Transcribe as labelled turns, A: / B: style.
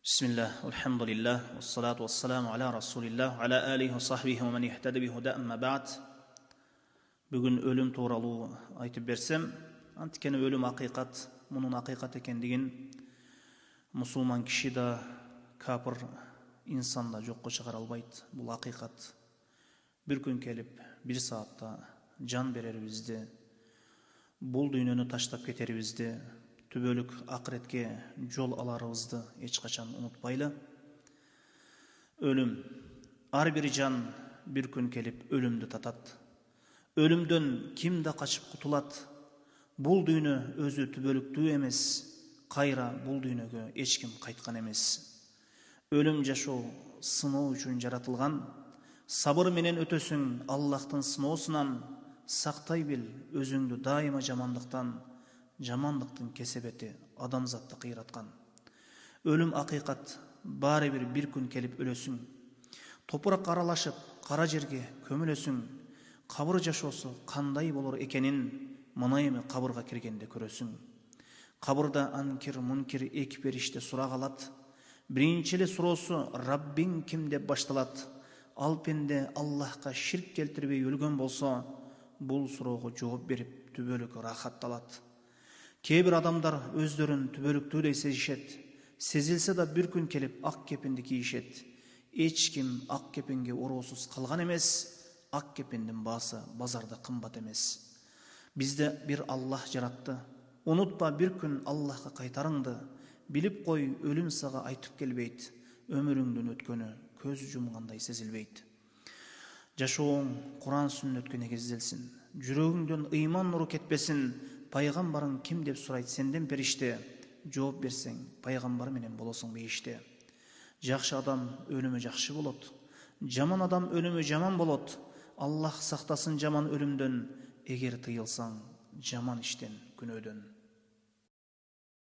A: Bismillah, alhamdulillah, wassalatu wassalamu ala rasulillah, ala alihi wa sahbihi wa man ihtada bi huda amma ba'd. Бүгін өлім туралы айтып берсем, антикені өлім ақиқат, мұның ақиқат екендігін мұсылман кіші да, капыр инсан да жоққа шығара албайды. Бұл ақиқат. Bir күн келіп, bir саатта жан берерімізді, бұл дүниені таштап кетерімізді, түбөлүк ақыретке жол аларыбызды ешқашан ұмытпайлы. Өлім. Ар бір жан бір күн келіп өлімді татат. Өлімден кимді қашып құтылат. Бұл дүні өзі түбөлүктүү емес, қайра бұл дүнеге ешкім қайтқан емес. Өлім жашоо сыноо үчүн жаратылған. Сабыр менен өтөсүң Аллахтын сыноосунан, сақтай бил өзүңдү дайыма жамандыктан. Жамандықтың кесебеті адамзатты қиратқан. Өлім ақиқат, бары бір күн келіп өлесің. Топырақ аралашып, қара жерге көмілесің. Қабыр жашосы қандай болар екенін, мұнайымы қабырға кіргенде көресің. Қабырда анкер, мұнкер екі періште сұрақ алат. Біріншілі сұросы Раббин кім деп башталат. Ал пенде Аллахқа ширк келтірбей өлген болса, бұл сұрауға жооп беріп түбөлүк рахатталат. Кейбір адамдар өздерін түбөлүктүү сезишет. Сезилсе да бір күн келіп ақ кепенді кийишет. Ешкім ақ кепенге ороосуз қалған емес. Ақ кепендин басы базарда қымбат емес. Бізді бір Аллах жаратты. Унутпа бір күн Аллахқа қайтарыңды. Билип қой, өлім сага айтып келбейт. Өмүрүңдүн өткөнү көз жумгандай сезилбейт. Жашооң Куран сүннөткө негизделсин. Жүрөгүңдөн ыйман нуру кетпесин. Пайғамбарың кім деп сұрайды сенден періште? Жооп берсең, пайғамбар менен болосуң бейіште. Жакшы адам өлімі жакшы болот. Жаман адам өлімі жаман болот. Аллах сактасын жаман өлімдөн, эгер тыйылсаң жаман иштен, күнөөдөн.